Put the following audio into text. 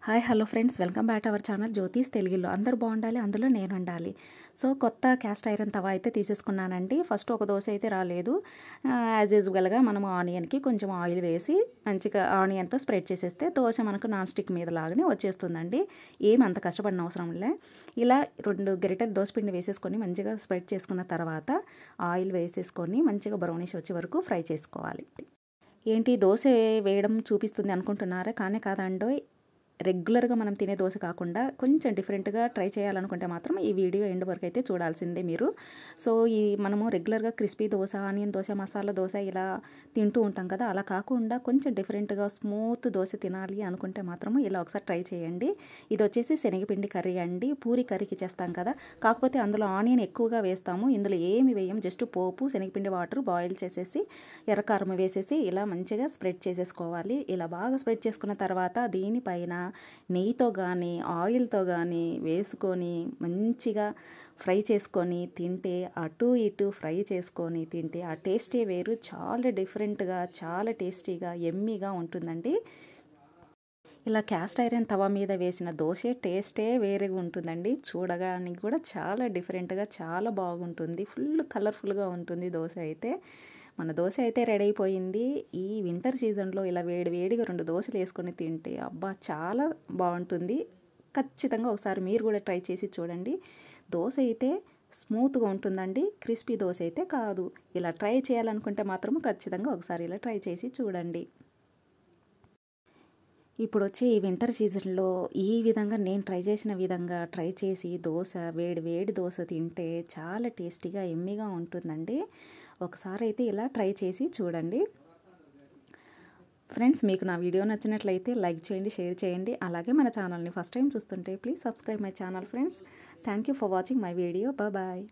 Hi hello friends, welcome back to our channel జ్యోతిష్ తెలుగులో. అందరూ బాగుండాలి, అందులో నేను ఉండాలి. సో కొత్త క్యాస్ట్ ఐరన్ తవా అయితే తీసేసుకున్నానండి. ఫస్ట్ ఒక దోశ అయితే రాలేదు. యాజ్ యూజువల్గా మనం ఆనియన్కి కొంచెం ఆయిల్ వేసి మంచిగా ఆనియన్తో స్ప్రెడ్ చేసేస్తే దోశ మనకు నాన్ స్టిక్ మీద లాగానే వచ్చేస్తుందండి. ఏం అంత కష్టపడిన అవసరం లే. ఇలా 2 గరిటెలు దోసపిండి వేసేసుకొని మంచిగా స్ప్రెడ్ చేసుకున్న తర్వాత ఆయిల్ వేసేసుకొని మంచిగా బ్రౌనిష్ వచ్చే వరకు ఫ్రై చేసుకోవాలి. ఏంటి దోశ వేయడం చూపిస్తుంది అనుకుంటున్నారా? కానీ కాదండోయ్. రెగ్యులర్గా మనం తినే దోశ కాకుండా కొంచెం డిఫరెంట్గా ట్రై చేయాలనుకుంటే మాత్రం ఈ వీడియో ఎండ్ వరకు అయితే చూడాల్సిందే మీరు. సో మనము రెగ్యులర్గా క్రిస్పీ దోశ, ఆనియన్ దోశ, మసాలా దోశ ఇలా తింటూ ఉంటాం కదా, అలా కాకుండా కొంచెం డిఫరెంట్గా స్మూత్ దోశ తినాలి అనుకుంటే మాత్రం ఇలా ఒకసారి ట్రై చేయండి. ఇది వచ్చేసి శనగపిండి కర్రీ అండి. పూరి కర్రీకి చేస్తాం కదా, కాకపోతే అందులో ఆనియన్ ఎక్కువగా వేస్తాము. ఇందులో ఏమి వేయం, జస్ట్ పోపు, శనగపిండి వాటర్ బాయిల్ చేసేసి ఎర్రకారం వేసేసి ఇలా మంచిగా స్ప్రెడ్ చేసేసుకోవాలి. ఇలా బాగా స్ప్రెడ్ చేసుకున్న తర్వాత దీనిపైన నెయ్యితో కానీ ఆయిల్తో కానీ వేసుకొని మంచిగా ఫ్రై చేసుకొని తింటే, అటు ఇటు ఫ్రై చేసుకొని తింటే ఆ టేస్టే వేరు. చాలా డిఫరెంట్గా, చాలా టేస్టీగా, యమ్మీగా ఉంటుందండి. ఇలా క్యాస్ట్ ఐరన్ తవా మీద వేసిన దోశ టేస్టే వేరేగా ఉంటుందండి. చూడడానికి కూడా చాలా డిఫరెంట్గా, చాలా బాగుంటుంది. ఫుల్ కలర్ఫుల్గా ఉంటుంది దోశ అయితే. మన దోశ అయితే రెడీ అయిపోయింది. ఈ వింటర్ సీజన్లో ఇలా వేడిగా 2 దోశలు వేసుకొని తింటే అబ్బా చాలా బాగుంటుంది. ఖచ్చితంగా ఒకసారి మీరు కూడా ట్రై చేసి చూడండి. దోశ అయితే స్మూత్గా ఉంటుందండి, క్రిస్పీ దోశ అయితే కాదు. ఇలా ట్రై చేయాలనుకుంటే మాత్రం ఖచ్చితంగా ఒకసారి ఇలా ట్రై చేసి చూడండి. ఇప్పుడు వచ్చే ఈ వింటర్ సీజన్లో ఈ విధంగా నేను ట్రై చేసిన విధంగా ట్రై చేసి దోశ, వేడి దోశ తింటే చాలా టేస్టీగా, యమ్మీగా ఉంటుందండి. ఒకసారి అయితే ఇలా ట్రై చేసి చూడండి. ఫ్రెండ్స్, మీకు నా వీడియో నచ్చినట్లయితే లైక్ చేయండి, షేర్ చేయండి. అలాగే మన ఛానల్ని ఫస్ట్ టైం చూస్తుంటే please subscribe my channel friends. Thank you for watching my video. Bye.